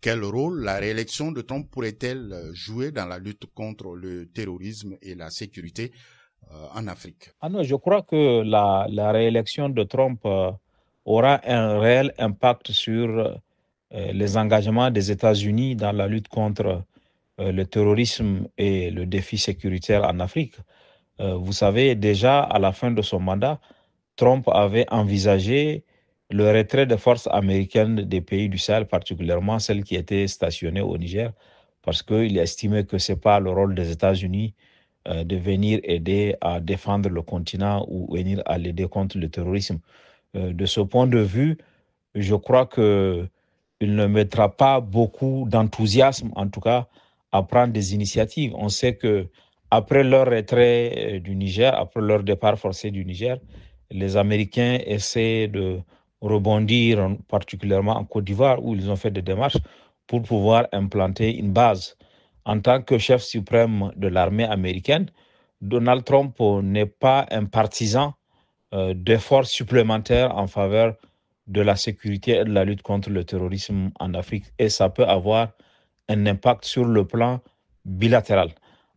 quel rôle la réélection de Trump pourrait-elle jouer dans la lutte contre le terrorisme et la sécurité en Afrique? Ah non, je crois que la réélection de Trump aura un réel impact sur les engagements des États-Unis dans la lutte contre le terrorisme et le défi sécuritaire en Afrique. Vous savez, déjà à la fin de son mandat, Trump avait envisagé le retrait des forces américaines des pays du Sahel, particulièrement celles qui étaient stationnées au Niger, parce qu'il estimait que ce n'est pas le rôle des États-Unis de venir aider à défendre le continent ou venir à l'aider contre le terrorisme. De ce point de vue, je crois qu'il ne mettra pas beaucoup d'enthousiasme, en tout cas, à prendre des initiatives. On sait que après leur retrait du Niger, après leur départ forcé du Niger, les Américains essaient de rebondir, particulièrement en Côte d'Ivoire, où ils ont fait des démarches pour pouvoir implanter une base. En tant que chef suprême de l'armée américaine, Donald Trump n'est pas un partisan d'efforts supplémentaires en faveur de la sécurité et de la lutte contre le terrorisme en Afrique. Et ça peut avoir un impact sur le plan bilatéral.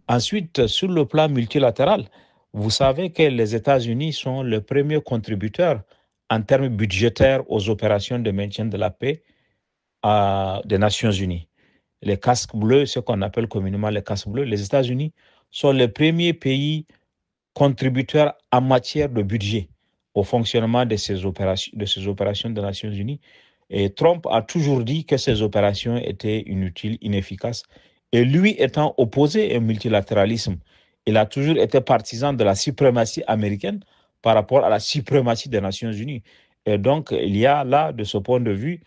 Ensuite, sur le plan multilatéral, vous savez que les États-Unis sont le premier contributeur en termes budgétaires aux opérations de maintien de la paix des Nations Unies. Les casques bleus, ce qu'on appelle communément les casques bleus, les États-Unis sont les premiers pays contributeurs en matière de budget au fonctionnement de ces opérations des Nations Unies. Et Trump a toujours dit que ces opérations étaient inutiles, inefficaces. Et lui étant opposé au multilatéralisme, il a toujours été partisan de la suprématie américaine par rapport à la suprématie des Nations Unies. Et donc, il y a là, de ce point de vue,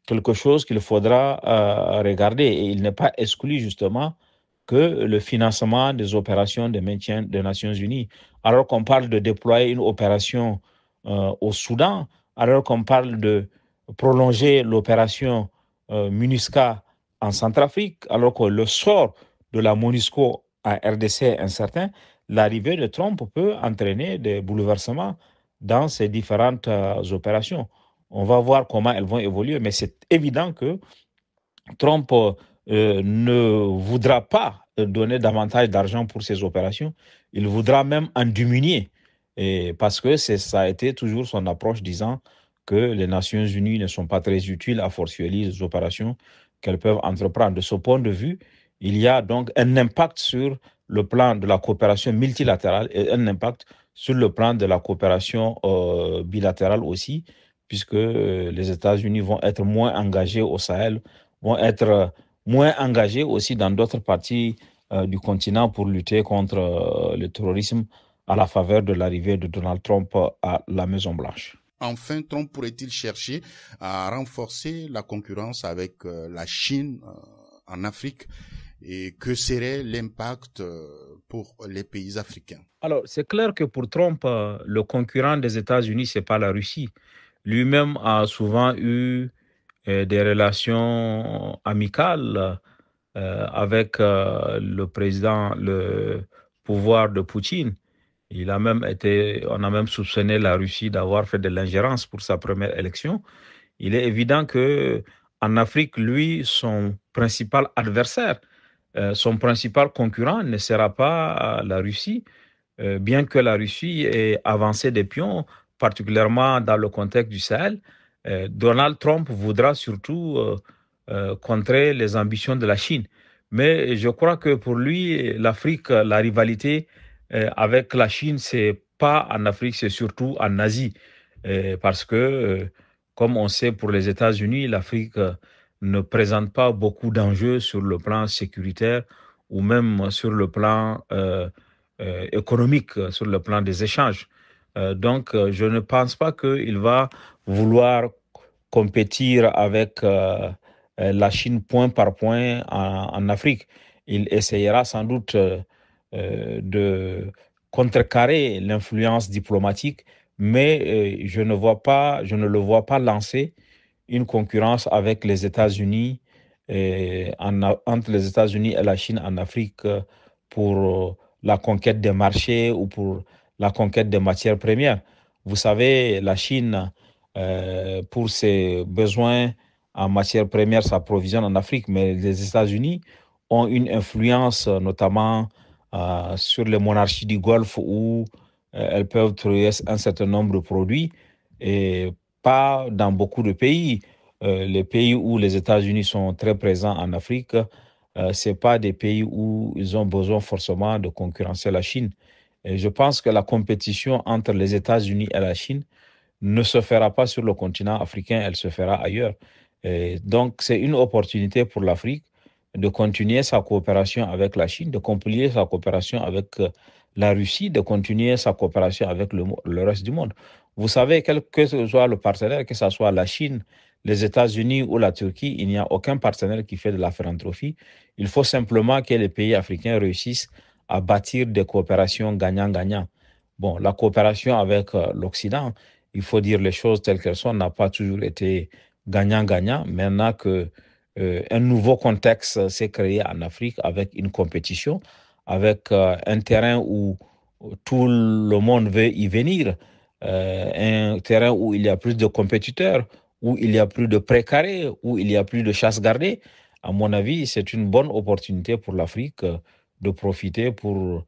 quelque chose qu'il faudra regarder. Et il n'est pas exclu justement que le financement des opérations de maintien des Nations Unies. Alors qu'on parle de déployer une opération au Soudan, alors qu'on parle de prolonger l'opération MINUSCA en Centrafrique, alors que le sort de la MONUSCO à RDC est incertain, l'arrivée de Trump peut entraîner des bouleversements dans ces différentes opérations. On va voir comment elles vont évoluer, mais c'est évident que Trump ne voudra pas donner davantage d'argent pour ces opérations. Il voudra même en diminuer, parce que ça a été toujours son approche, disant que les Nations Unies ne sont pas très utiles, à fortiori les opérations qu'elles peuvent entreprendre. De ce point de vue, il y a donc un impact sur le plan de la coopération multilatérale et un impact sur le plan de la coopération bilatérale aussi, puisque les États-Unis vont être moins engagés au Sahel, vont être moins engagés aussi dans d'autres parties du continent pour lutter contre le terrorisme à la faveur de l'arrivée de Donald Trump à la Maison-Blanche. Enfin, Trump pourrait-il chercher à renforcer la concurrence avec la Chine en Afrique, et que serait l'impact pour les pays africains? Alors, c'est clair que pour Trump, le concurrent des États-Unis, ce n'est pas la Russie. Lui-même a souvent eu des relations amicales avec le président, le pouvoir de Poutine. On a même soupçonné la Russie d'avoir fait de l'ingérence pour sa première élection. Il est évident que en Afrique, lui, son principal adversaire, son principal concurrent ne sera pas la Russie, bien que la Russie ait avancé des pions, particulièrement dans le contexte du Sahel. Donald Trump voudra surtout contrer les ambitions de la Chine. Mais je crois que pour lui, l'Afrique, la rivalité avec la Chine, c'est pas en Afrique, c'est surtout en Asie. Parce que, comme on sait, pour les États-Unis, l'Afrique ne présente pas beaucoup d'enjeux sur le plan sécuritaire ou même sur le plan économique, sur le plan des échanges. Donc, je ne pense pas qu'il va vouloir compétir avec la Chine point par point en Afrique. Il essayera sans doute de contrecarrer l'influence diplomatique, mais je ne le vois pas lancer une concurrence avec les États-Unis, entre les États-Unis et la Chine en Afrique pour la conquête des marchés ou pour la conquête des matières premières. Vous savez, la Chine, pour ses besoins en matières premières s'approvisionnent en Afrique, mais les États-Unis ont une influence notamment sur les monarchies du Golfe où elles peuvent trouver un certain nombre de produits et pas dans beaucoup de pays. Les pays où les États-Unis sont très présents en Afrique, ce n'est pas des pays où ils ont besoin forcément de concurrencer la Chine. Et je pense que la compétition entre les États-Unis et la Chine ne se fera pas sur le continent africain, elle se fera ailleurs. Et donc, c'est une opportunité pour l'Afrique de continuer sa coopération avec la Chine, de continuer sa coopération avec la Russie, de continuer sa coopération avec le reste du monde. Vous savez, quel que soit le partenaire, que ce soit la Chine, les États-Unis ou la Turquie, il n'y a aucun partenaire qui fait de la philanthropie. Il faut simplement que les pays africains réussissent à bâtir des coopérations gagnant-gagnant. Bon, la coopération avec l'Occident, il faut dire les choses telles qu'elles sont, n'a pas toujours été gagnant-gagnant. Maintenant que un nouveau contexte s'est créé en Afrique avec une compétition, avec un terrain où tout le monde veut y venir, un terrain où il y a plus de compétiteurs, où il y a plus de précarés, où il y a plus de chasse gardée. À mon avis, c'est une bonne opportunité pour l'Afrique de profiter pour